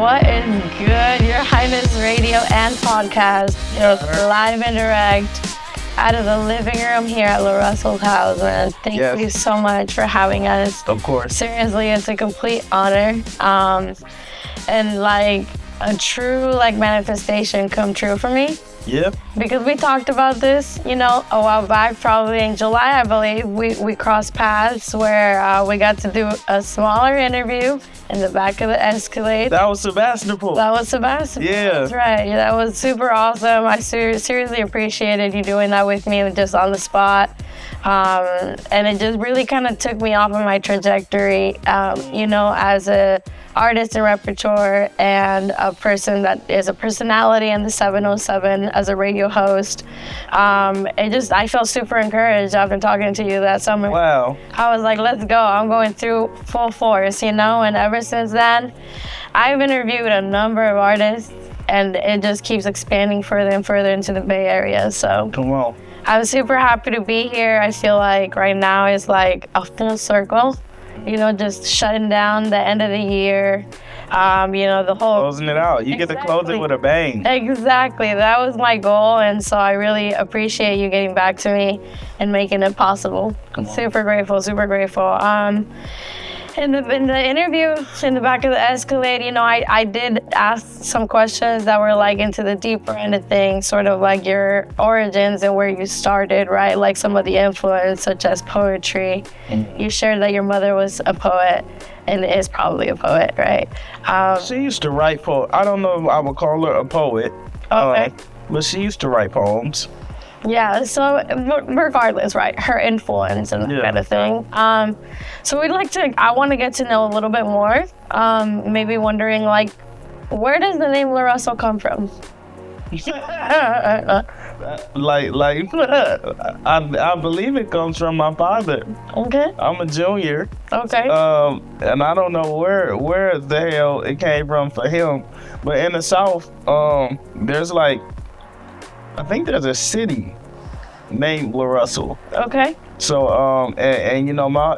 What is good, Your Highness radio and podcast? Live and direct out of the living room here at LaRussell Close, man. Thank you so much for having us. Of course. Seriously, it's a complete honor. And like a true manifestation come true for me. Yep. Because we talked about this, a while back, probably in July, I believe. We crossed paths where we got to do a smaller interview in the back of the Escalade. That was Sebastopol. Yeah. That's right. That was super awesome. I seriously appreciated you doing that with me just on the spot. And it just really kind of took me off of my trajectory, as a artist and repertoire and a person that is a personality in the 707 as a radio host. I felt super encouraged after talking to you that summer. Wow. I was like, let's go. I'm going through full force, and ever since then, I've interviewed a number of artists, and it just keeps expanding further and further into the Bay Area. So come on. I'm super happy to be here. I feel like right now is like a full circle. Just shutting down the end of the year, the whole... Closing it out. You get to close it with a bang. Exactly. That was my goal, and so I really appreciate you getting back to me and making it possible. Super grateful. In the interview, in the back of the Escalade, I did ask some questions that were into the deeper end of things, sort of like your origins and where you started, right? Like some of the influence, such as poetry. Mm-hmm. You shared that your mother was a poet and is probably a poet, right? She used to write poems. I don't know if I would call her a poet, okay. But she used to write poems. Yeah, so regardless, right, her influence and that kind of thing. So I want to get to know a little bit more, maybe wondering, where does the name LaRussell come from? I believe it comes from my father. Okay. I'm a junior. Okay. And I don't know where the hell it came from for him, but in the South, there's I think there's a city named LaRussell. Okay. So,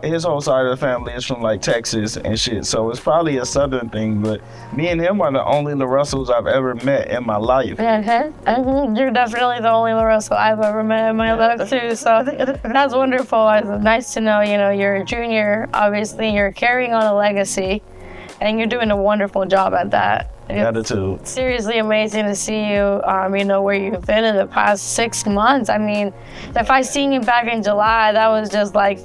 his whole side of the family is from Texas and shit. So it's probably a Southern thing, but me and him are the only LaRussells I've ever met in my life. You're definitely the only LaRussell I've ever met in my life too. So that's wonderful. It's nice to know, you're a junior. Obviously, you're carrying on a legacy, and you're doing a wonderful job at that. Attitude. Seriously amazing to see you, where you've been in the past 6 months. I mean, if I seen you back in July, that was just I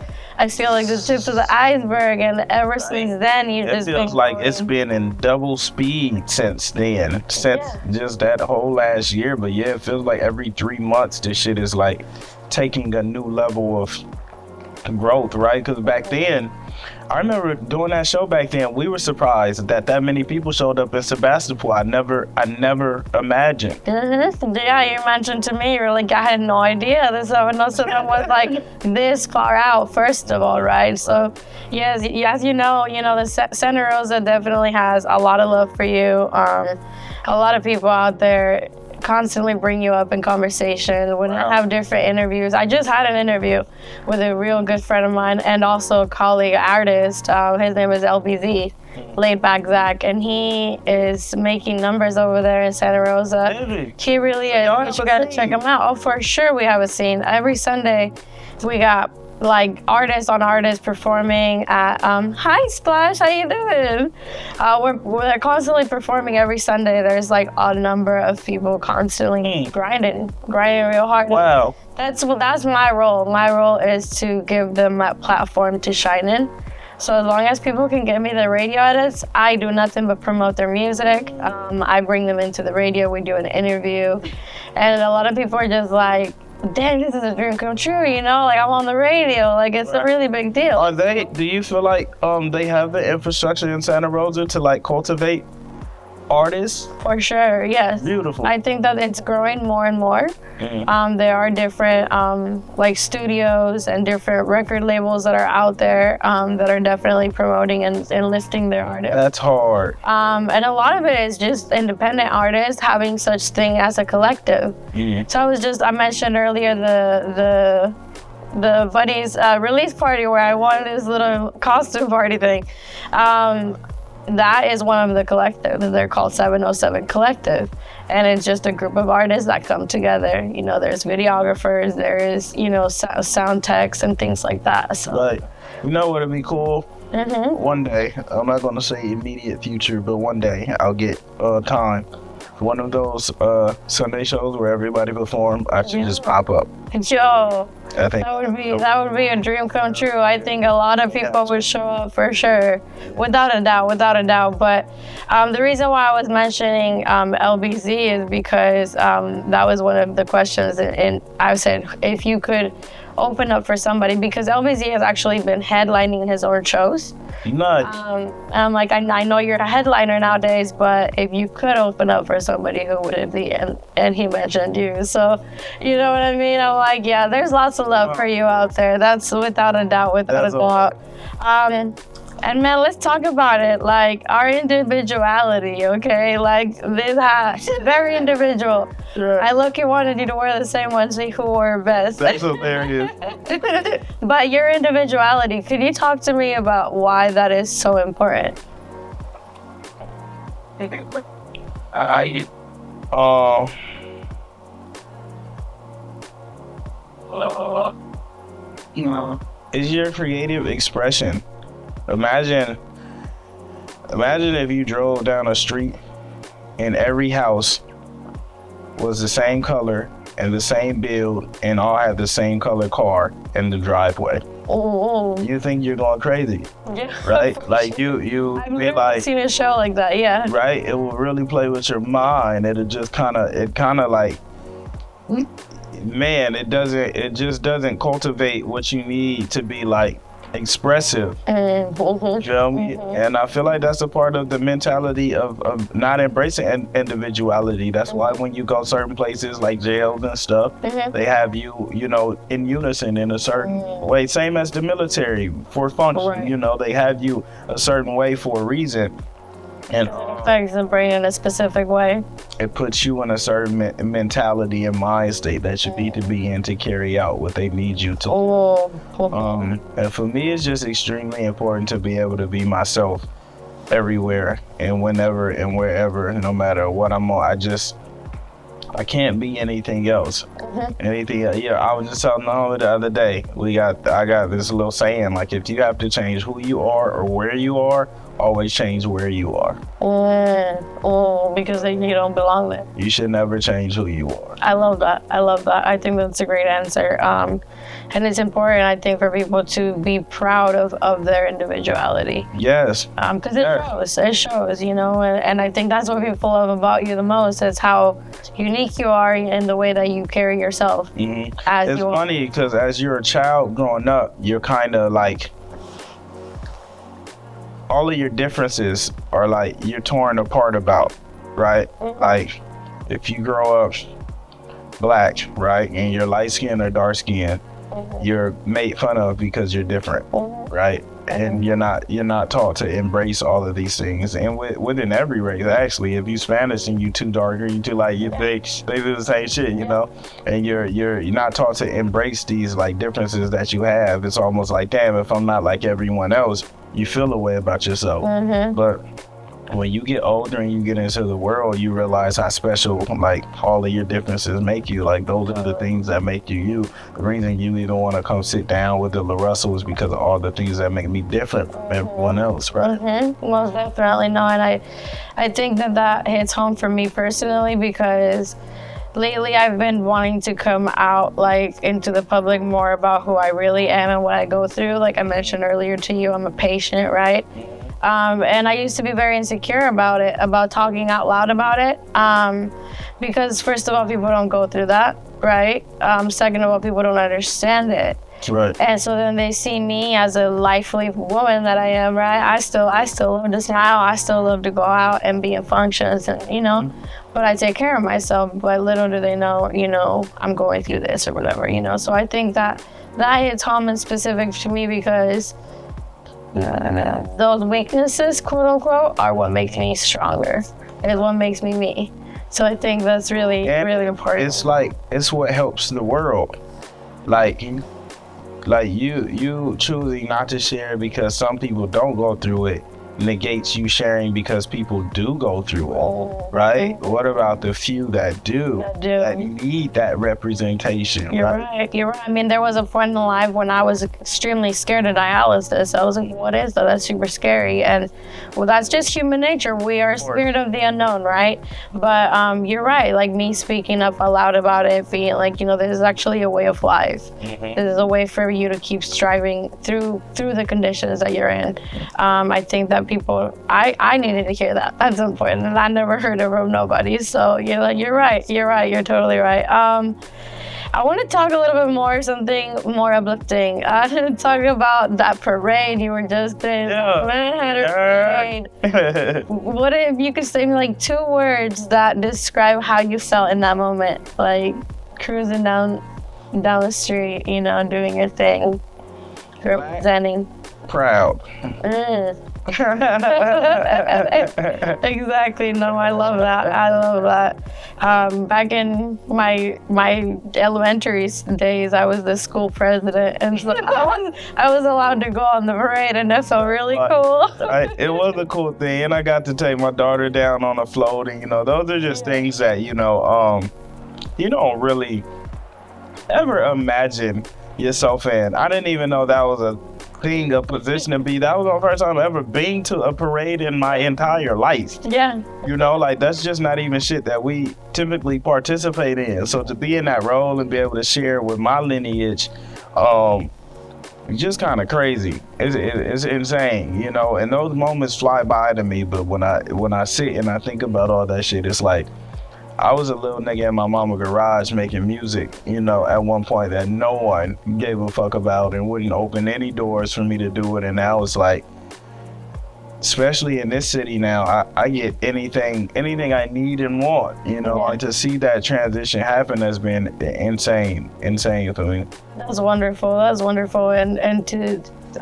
feel like the tip of the iceberg, and ever since then, it feels like it's been in double speed since then, just that whole last year. But yeah, it feels like every 3 months, this shit is taking a new level of growth, right? Because back then, I remember doing that show back then, we were surprised that many people showed up in Sebastopol. I never imagined. Yeah, you mentioned to me, you're I had no idea this was this far out, first of all, right? So, yes, the Santa Rosa definitely has a lot of love for you. A lot of people out there constantly bring you up in conversation when I have different interviews. I just had an interview with a real good friend of mine and also a colleague artist. His name is LBZ, Laid Back Zach, and he is making numbers over there in Santa Rosa. Really? He really is. You gotta check him out. Oh, for sure we have a scene. Every Sunday we got artist on artist performing at hi Splash, how you doing? We're constantly performing every Sunday. There's a number of people constantly grinding real hard. Wow. That's my role. My role is to give them that platform to shine in. So as long as people can give me the radio edits, I do nothing but promote their music. I bring them into the radio, we do an interview, and a lot of people are just damn, this is a dream come true, I'm on the radio, it's a really big deal. Do you feel like they have the infrastructure in Santa Rosa to cultivate artists? For sure, yes. Beautiful. I think that it's growing more and more. Mm-hmm. There are different studios and different record labels that are out there that are definitely promoting and lifting their artists. That's hard. And a lot of it is just independent artists having such thing as a collective. Mm-hmm. So I mentioned earlier the Buddy's release party where I wanted this little costume party thing. that is one of the collectives. They're called 707 Collective. And it's just a group of artists that come together. You know, there's videographers, there is, you know, sound techs and things like that. So. Right. You know what would be cool? Mm-hmm. One day, I'm not going to say immediate future, but one day I'll get time. One of those Sunday shows where everybody perform, I should just pop up. Yo, I think that would be a dream come true. I think a lot of people would show up for sure, without a doubt. But the reason why I was mentioning LBZ is because that was one of the questions, and I said if you could open up for somebody, because LBZ has actually been headlining his own shows. Nuts. I'm like, I know you're a headliner nowadays, but if you could open up for somebody, who would it be? And he mentioned you. So, you know what I mean? I'm like, yeah, there's lots of love for you out there. That's without a doubt, And man, let's talk about it. Like our individuality, okay? Like this hat, very individual. Sure. I look-y wanted you to wear the same one, see who wore it best. That's hilarious. But your individuality, could you talk to me about why that is so important? It's your creative expression. Imagine if you drove down a street and every house was the same color and the same build and all had the same color car in the driveway. Oh. You think you're going crazy. Yeah. Right? Like you I've never seen a show like that, yeah. Right? It will really play with your mind. It'll just kind of like, man, it just doesn't cultivate what you need to be like expressive. You know what I mean? And I feel like that's a part of the mentality of not embracing individuality. That's why when you go certain places like jails and stuff, they have you know, in unison in a certain way. Same as the military for function. Right. You know, they have you a certain way for a reason. And affects the brain in a specific way. It puts you in a certain mentality and mind state that you need to be in to carry out what they need you to. And for me, it's just extremely important to be able to be myself everywhere and whenever and wherever, no matter what I'm on. I can't be anything else. Anything else. Yeah, I was just telling the homie the other day, I got this little saying, like, if you have to change who you are or where you are, always change where you are. Because then you don't belong there. You should never change who you are. I love that. I think that's a great answer. And it's important, I think, for people to be proud of their individuality. Yes. Because it shows, you know, and I think that's what people love about you the most, is how unique you are in the way that you carry yourself. It's funny because as you're a child growing up, you're kind of like, all of your differences are like you're torn apart about, right? Like if you grow up black, right, and you're light skinned or dark skinned, you're made fun of because you're different, right? And you're not taught to embrace all of these things. And within every race, actually, if you Spanish and you too dark or you too light, they do the same shit, you know. And you're not taught to embrace these like differences that you have. It's almost like, damn, if I'm not like everyone else, you feel a way about yourself. But when you get older and you get into the world, you realize how special like all of your differences make you. Like those are the things that make you you. The reason you even want to come sit down with the LaRussell is because of all the things that make me different from everyone else, right? Most definitely. No, and I think that hits home for me personally, because lately I've been wanting to come out like into the public more about who I really am and what I go through. Like I mentioned earlier to you, I'm a patient, right? And I used to be very insecure about it, about talking out loud about it. Because first of all, people don't go through that, right? Second of all, people don't understand it. Right. And so then they see me as a lively woman that I am, right? I still love to smile. I still love to go out and be in functions, and you know, but I take care of myself. But little do they know, you know, I'm going through this or whatever, you know. So I think that hits home and specific to me, because those weaknesses, quote unquote, are what makes me stronger. Is what makes me me. So I think that's really important. It's like, it's what helps the world. Like you choosing not to share because some people don't go through it negates you sharing because people do go through it, right? What about the few that do, that need that representation? You're right. You're right. I mean, there was a point in life when I was extremely scared of dialysis. I was like, what is that? That's super scary. And well, that's just human nature. We are scared of the unknown, right? But you're right. Like me speaking up aloud about it, being like, you know, this is actually a way of life. This is a way for you to keep striving through the conditions that you're in. I think that people, I needed to hear that at some point, and I never heard it from nobody. So you're right. You're totally right. I want to talk a little bit more, something more uplifting. Talk about that parade you were just in. Parade. What if you could say like 2 words that describe how you felt in that moment? Like cruising down the street, you know, doing your thing, representing. Proud. Exactly. No, I love that. Back in my elementary days, I was the school president, and so I was allowed to go on the parade, and that felt really cool. It was a cool thing, and I got to take my daughter down on a float, and you know, those are just things that you don't really ever imagine yourself in. I didn't even know that was a thing, a position to be. That was the first time I've ever been to a parade in my entire life. Yeah. You know, like that's just not even shit that we typically participate in. So to be in that role and be able to share with my lineage, just kind of crazy. It's insane, you know. And those moments fly by to me. But when I sit and I think about all that shit, it's like I was a little nigga in my mama's garage making music, you know, at one point that no one gave a fuck about and wouldn't open any doors for me to do it. And now it's like, especially in this city now, I get anything I need and want, you know, and to see that transition happen has been insane for me. That's wonderful. And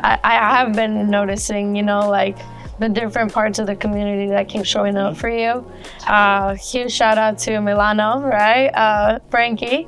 I have been noticing, you know, like, the different parts of the community that keep showing up for you. Huge shout out to Milano, right? Frankie.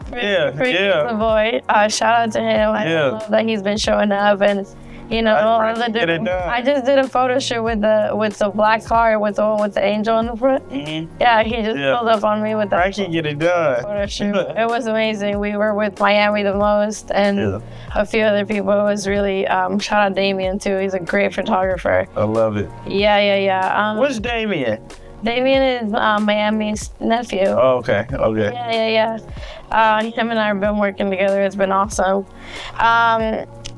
The boy. Shout out to him. I love that he's been showing up, and you know, all of the different. I just did a photo shoot with the black car with the angel in the front. Yeah, he just pulled up on me with that. I can get it done. Photo shoot. It was amazing. We were with Miami the most, and a few other people. It was really shout out Damien too. He's a great photographer. I love it. Yeah. What's Damien? Damien is Miami's nephew. Oh, okay. Yeah. Him and I have been working together. It's been awesome.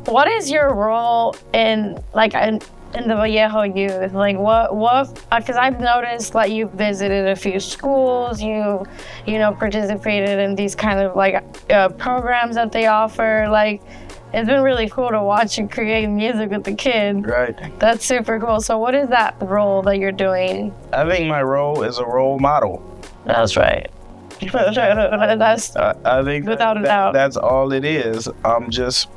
What is your role in the Vallejo youth? Like what? Because I've noticed like you've visited a few schools. You participated in these kind of programs that they offer. Like it's been really cool to watch you create music with the kids. Right. That's super cool. So what is that role that you're doing? I think my role is a role model. That's right. That's I think without a doubt. That's all it is. I'm just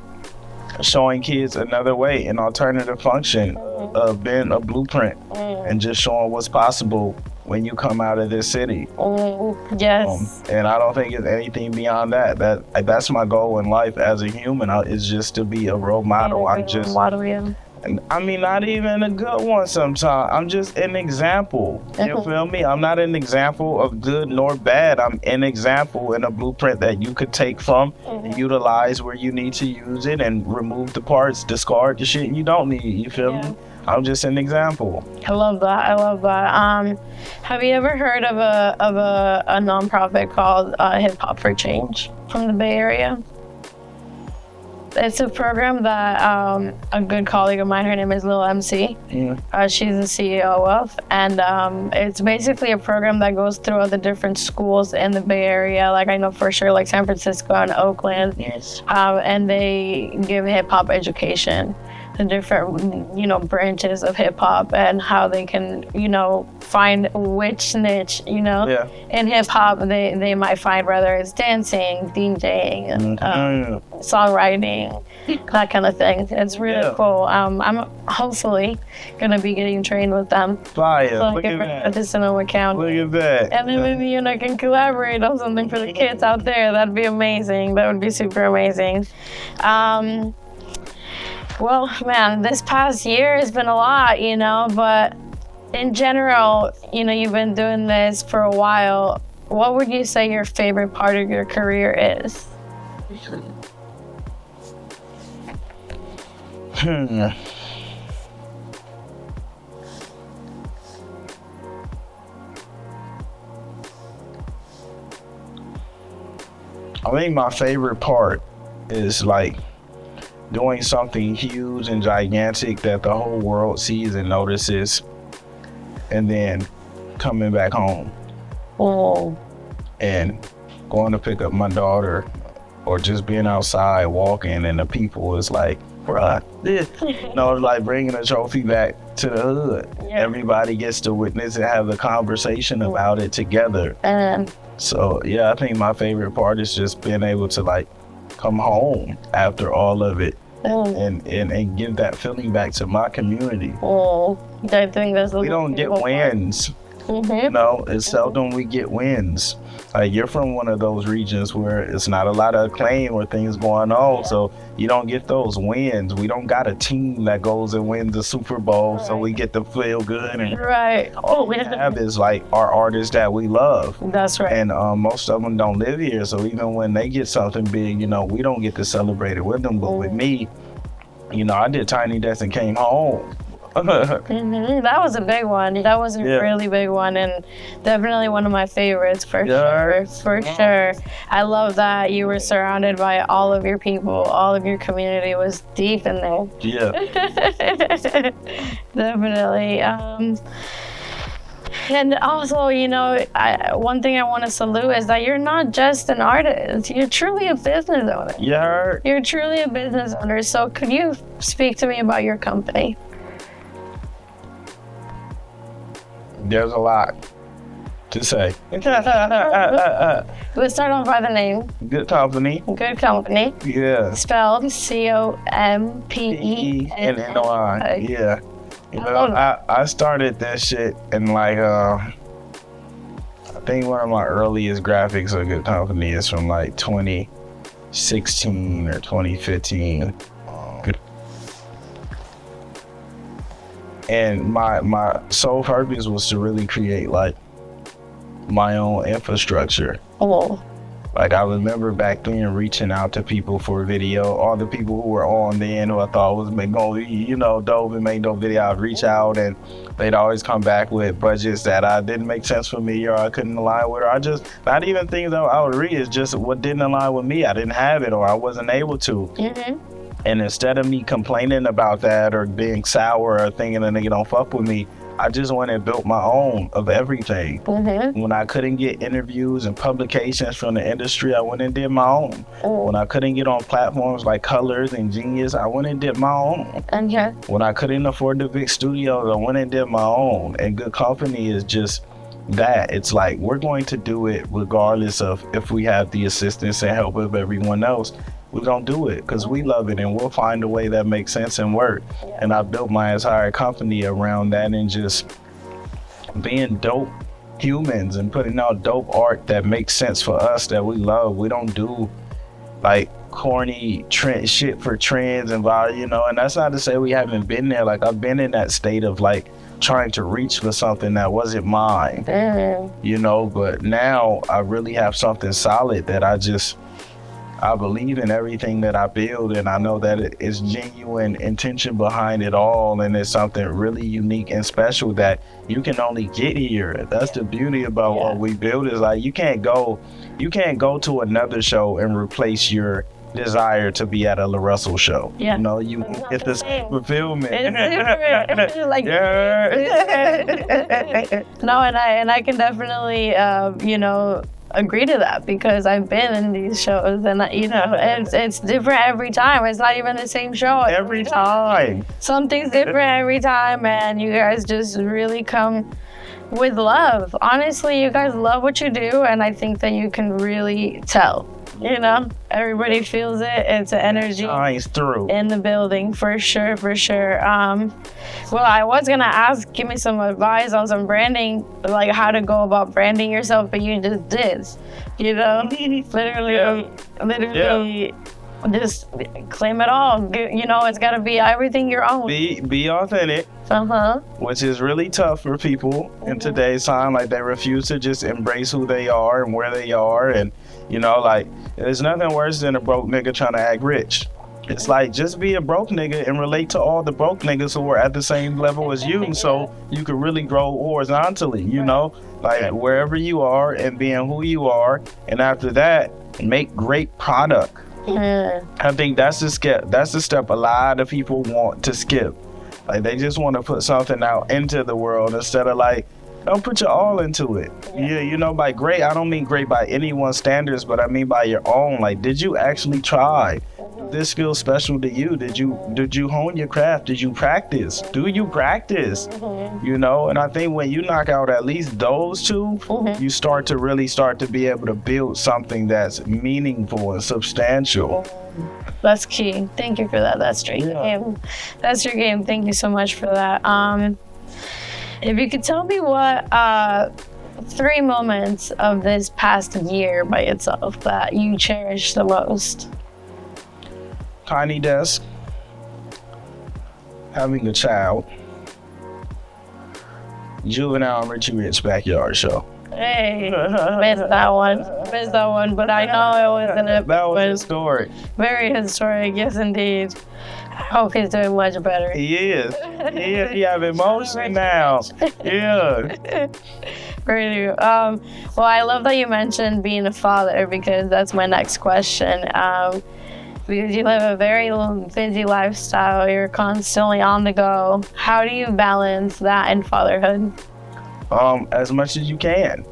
showing kids another way, an alternative function of being a blueprint, and just showing what's possible when you come out of this city. Yes. And I don't think it's anything beyond that. That's my goal in life as a human, is just to be a role model. I mean, not even a good one sometimes. I'm just an example. You feel me? I'm not an example of good nor bad. I'm an example and a blueprint that you could take from, utilize where you need to use it, and remove the parts, discard the shit you don't need. You feel me? I'm just an example. I love that. Have you ever heard of a nonprofit called Hip Hop for Change from the Bay Area? It's a program that a good colleague of mine, her name is Lil MC. She's the CEO of, and it's basically a program that goes through all the different schools in the Bay Area. Like I know for sure, like San Francisco and Oakland. Yes. And they give hip hop education, the different branches of hip hop, and how they can find which niche in hip hop they might find, whether it's dancing, DJing, songwriting, that kind of thing. It's really cool. I'm hopefully gonna be getting trained with them. Fire! So Look at that. Sonoma County. Look at that. And then maybe I can collaborate on something for the kids out there. That'd be amazing. That would be super amazing. Well, man, this past year has been a lot, you know, but in general, you know, you've been doing this for a while. What would you say your favorite part of your career is? I think my favorite part is like doing something huge and gigantic that the whole world sees and notices, and then coming back home and going to pick up my daughter, or just being outside walking and the people is like, bruh, it's like bringing a trophy back to the hood. Yeah. Everybody gets to witness and have a conversation about it together. So yeah, I think my favorite part is just being able to like come home after all of it and give that feeling back to my community. I think that's we don't get wins. You know, it's seldom we get wins. Like, you're from one of those regions where it's not a lot of acclaim or things going on, so you don't get those wins. We don't got a team that goes and wins the Super Bowl, so we get to feel good. And all we have is like our artists that we love. That's right. And most of them don't live here, so even when they get something big, you know, we don't get to celebrate it with them. But with me, you know, I did Tiny Desk and came home. That was a big one. That was a really big one, and definitely one of my favorites for sure. I love that you were surrounded by all of your people. All of your community was deep in there. Definitely. And also, you know, one thing I want to salute is that you're not just an artist. You're truly a business owner. You're truly a business owner. So could you speak to me about your company? There's a lot to say. Let's start off by the name. Good company. Good company. Yeah. Spelled COMPENNOI. Yeah. You know, I started that shit in like I think one of my earliest graphics of Good Company is from like 2016 or 2015. And my sole purpose was to really create like my own infrastructure. Like, I remember back then reaching out to people for video, all the people who were on then who I thought was going to be, you know, dope and make no video. I'd reach out and they'd always come back with budgets that didn't make sense for me, or I couldn't align with, or I just, not even things that I would read, it's just what didn't align with me. I didn't have it, or I wasn't able to. And instead of me complaining about that or being sour or thinking a nigga don't fuck with me, I just went and built my own of everything. When I couldn't get interviews and publications from the industry, I went and did my own. When I couldn't get on platforms like Colors and Genius, I went and did my own. When I couldn't afford the big studios, I went and did my own. And Good Company is just that. It's like, we're going to do it regardless of if we have the assistance and help of everyone else. We're gonna do it because we love it, and we'll find a way that makes sense and work. And I built my entire company around that, and just being dope humans and putting out dope art that makes sense for us, that we love. We don't do like corny trend shit for trends and you know, and that's not to say we haven't been there. Like, I've been in that state of like trying to reach for something that wasn't mine, you know, but now I really have something solid that I believe in everything that I build, and I know that it's genuine intention behind it all, and it's something really unique and special that you can only get here. That's the beauty about what we build, is like you can't go to another show and replace your desire to be at a LaRussell show. You know, you get this fulfillment. It's different. Like, no, and I can definitely you know, agree to that, because I've been in these shows, and you know, it's different every time. It's not even the same show every time. Something's different every time, and you guys just really come with love. Honestly, you guys love what you do, and I think that you can really tell. You know, everybody feels it. It's an energy shines through in the building, for sure. Well, I was gonna ask, give me some advice on some branding, like how to go about branding yourself, but you just did. You know, literally. just claim it all. You know, it's got to be everything your own. Be authentic. Which is really tough for people in today's time. Like, they refuse to just embrace who they are and where they are. And, you know, like, there's nothing worse than a broke nigga trying to act rich. It's like, just be a broke nigga and relate to all the broke niggas who are at the same level as you, so you can really grow horizontally, you know? Like, wherever you are and being who you are, and after that, make great product. I think that's the step a lot of people want to skip. Like, they just want to put something out into the world instead of, like, don't put your all into it. Yeah, you know, by great, I don't mean great by anyone's standards, but I mean by your own. Like, did you actually try? Did this feel special to you? Did you hone your craft? Did you practice? Do you practice? You know, and I think when you knock out at least those two, you start to be able to build something that's meaningful and substantial. That's key. Thank you for that. That's your game. That's your game. Thank you so much for that. If you could tell me what 3 moments of this past year by itself that you cherish the most. Tiny desk, having a child, Juvenile and Richie Rich backyard show. Hey, missed that one, but I know it wasn't That was historic. Very historic, yes indeed. I hope he's doing much better. He is. He have emotion now. Yeah. Really. Well, I love that you mentioned being a father, because that's my next question. Because you live a very busy lifestyle, you're constantly on the go. How do you balance that and fatherhood? As much as you can.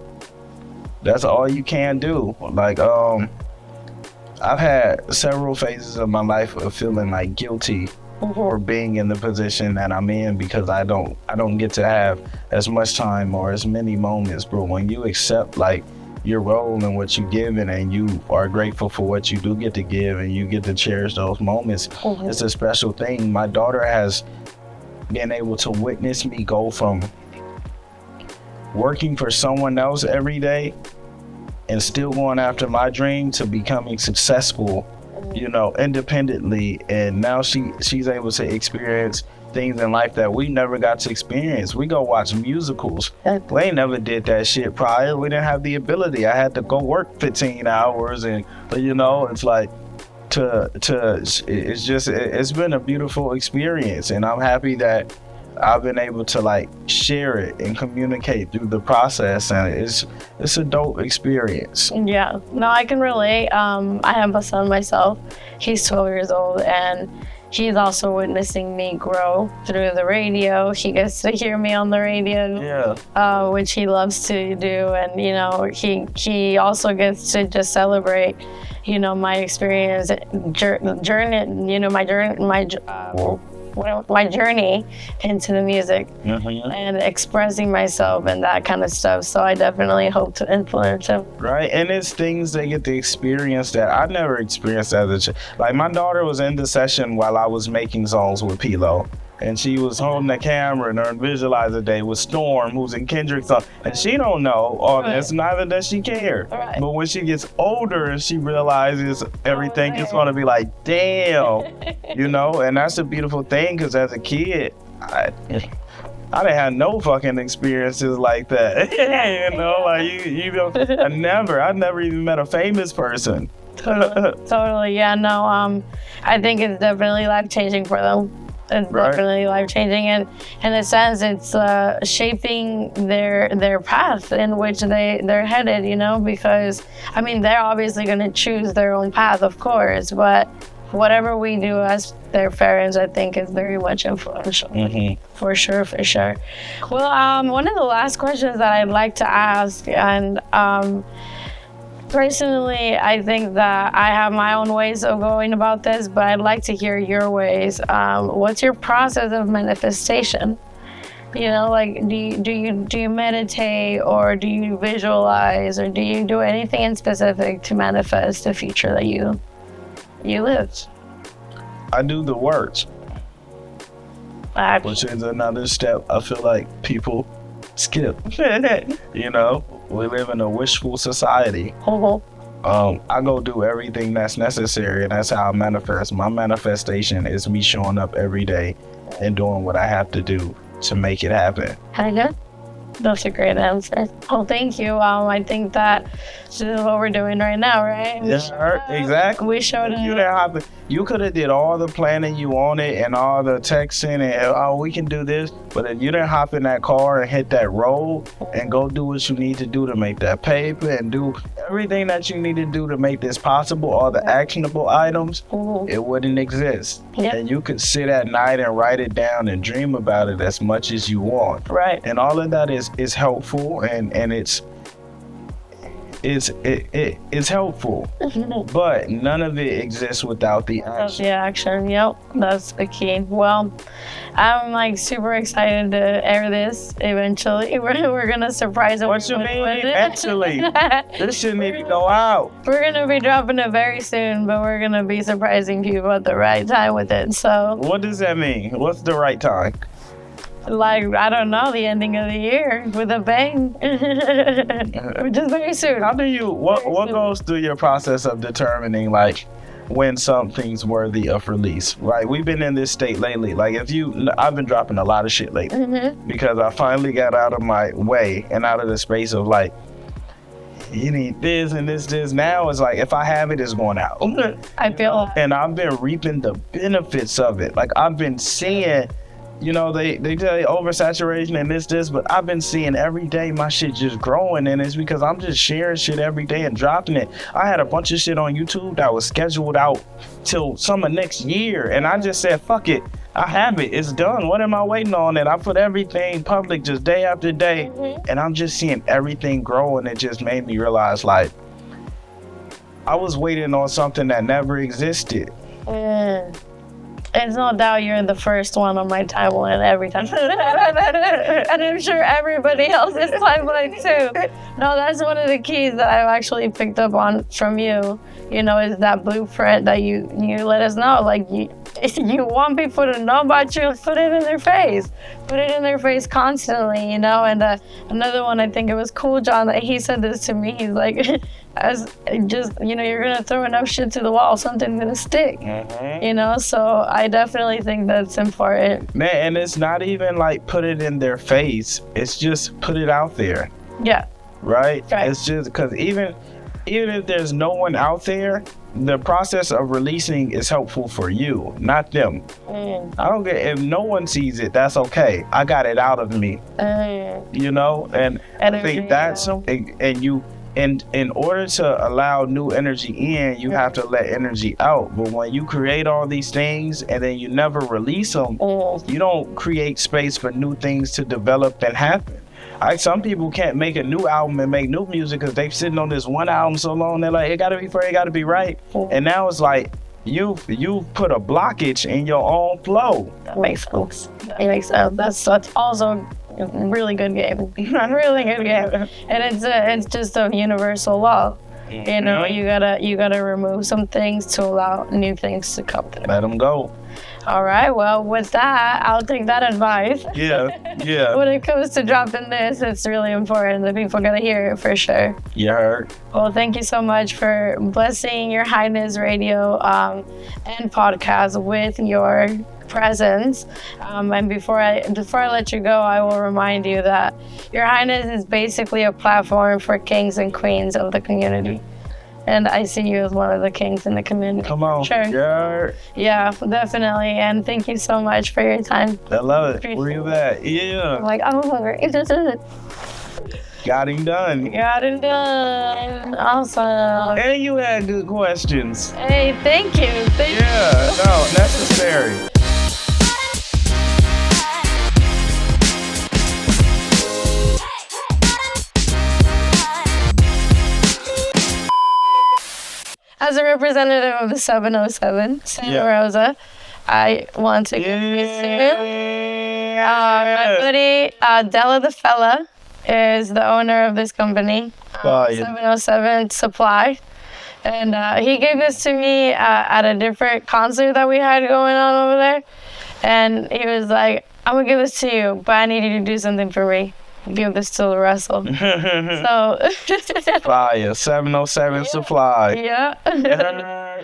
That's all you can do. Like, I've had several phases of my life of feeling like guilty for being in the position that I'm in, because I don't get to have as much time or as many moments. But when you accept like your role and what you give, and you are grateful for what you do get to give, and you get to cherish those moments, it's a special thing. My daughter has been able to witness me go from working for someone else every day and still going after my dream to becoming successful, you know, independently. And now she's able to experience things in life that we never got to experience. We go watch musicals. We ain't never did that shit prior. We didn't have the ability. I had to go work 15 hours, and you know, it's like it's been a beautiful experience, and I'm happy that I've been able to like share it and communicate through the process, and it's a dope experience. Yeah, no, I can relate. I have a son myself. He's 12 years old, and he's also witnessing me grow through the radio. He gets to hear me on the radio, which he loves to do, and you know, he also gets to just celebrate, you know, my experience, journey, you know, my journey into the music and expressing myself and that kind of stuff. So I definitely hope to influence him. Right, and it's things they get to experience that I never experienced as a child. Like, my daughter was in the session while I was making songs with P-Lo, and she was holding the camera in her Visualizer Day with Storm, who's in Kendrick's song, and she don't know all this, neither does she care. Right. But when she gets older and she realizes everything, it's gonna be like, damn, you know. And that's a beautiful thing, because as a kid, I didn't have no fucking experiences like that. You know, like you know, I never even met a famous person. Totally, yeah, no, I think it's definitely life-changing for them. It's definitely life-changing, and in a sense, it's shaping their path in which they're headed, you know, because, I mean, they're obviously going to choose their own path, of course, but whatever we do as their parents, I think, is very much influential. For sure. Well, one of the last questions that I'd like to ask, and personally, I think that I have my own ways of going about this, but I'd like to hear your ways. What's your process of manifestation? You know, like, do you meditate, or do you visualize, or do you do anything in specific to manifest the future that you live? I do the works, which is another step I feel like people skip. You know, we live in a wishful society. I go do everything that's necessary, and that's how I manifest. My manifestation is me showing up every day and doing what I have to do to make it happen. That's a great answer. Oh, thank you. I think that this is what we're doing right now, right? Yeah, exactly. We showed it. You could have did all the planning you wanted and all the texting and we can do this, but if you didn't hop in that car and hit that road and go do what you need to do to make that paper and do everything that you need to do to make this possible, all the actionable items, it wouldn't exist. Yep. And you could sit at night and write it down and dream about it as much as you want. Right. And all of that is helpful and it's helpful, but none of it exists without the action. The action, yep, that's the key. Well, I'm like super excited to air this eventually. We're gonna surprise them. What you mean eventually? This shouldn't even go out. We're gonna be dropping it very soon, but we're gonna be surprising people at the right time with it. So what does that mean? What's the right time? Like, I don't know, the ending of the year with a bang. Which is very soon. How do you, what goes through your process of determining, like, when something's worthy of release? Right? We've been in this state lately. Like, I've been dropping a lot of shit lately because I finally got out of my way and out of the space of, like, you need this and this. Now it's like, if I have it, it's going out. I feel and I've been reaping the benefits of it. Like, I've been seeing, you know, they tell you oversaturation and this, but I've been seeing every day my shit just growing, and it's because I'm just sharing shit every day and dropping it. I had a bunch of shit on YouTube that was scheduled out till summer next year, and I just said, fuck it. I have it. It's done. What am I waiting on? And I put everything public just day after day, and I'm just seeing everything grow, and it just made me realize, like, I was waiting on something that never existed. It's no doubt you're the first one on my timeline every time. And I'm sure everybody else's timeline too. No, that's one of the keys that I've actually picked up on from you, you know, is that blueprint that you let us know. Like, you want people to know about you, put it in their face. Put it in their face constantly, you know? And another one, I think it was Cool John, that he said this to me. He's like, you're gonna throw enough shit to the wall, something's gonna stick. You know, so I definitely think that's important. Man, and it's not even like put it in their face, it's just put it out there. Yeah. Right? It's just because even if there's no one out there, the process of releasing is helpful for you, not them. I don't care if no one sees it, that's okay. I got it out of me. You know, and I think that's and in order to allow new energy in, you have to let energy out. But when you create all these things and then you never release them, you don't create space for new things to develop and happen. Some people can't make a new album and make new music because they've sitting on this one album so long. They're like, it gotta be fair, it gotta be right. And now it's like, you put a blockage in your own flow. That makes sense. That's also a really good game. Really good game. And it's just a universal law. You know, you gotta remove some things to allow new things to come through. Let them go. All right, well, with that, I'll take that advice. Yeah. When it comes to dropping this, it's really important that people gotta hear it for sure. You heard. Well, thank you so much for blessing Your Highness Radio and podcast with your presence. And before I let you go, I will remind you that Your Highness is basically a platform for kings and queens of the community. And I see you as one of the kings in the community. Come on. Sure. Yeah, definitely. And thank you so much for your time. I love it. Where you at? Yeah. I'm like, I'm hungry. Got him done. Awesome. And you had good questions. Hey, thank you. No, necessary. As a representative of the 707 Santa Rosa, I want to give you my buddy Della the Fella is the owner of this company, 707 Supply. And he gave this to me at a different concert that we had going on over there. And he was like, I'm going to give this to you, but I need you to do something for me. give this to Russell. So Fire 707 Supply. yeah.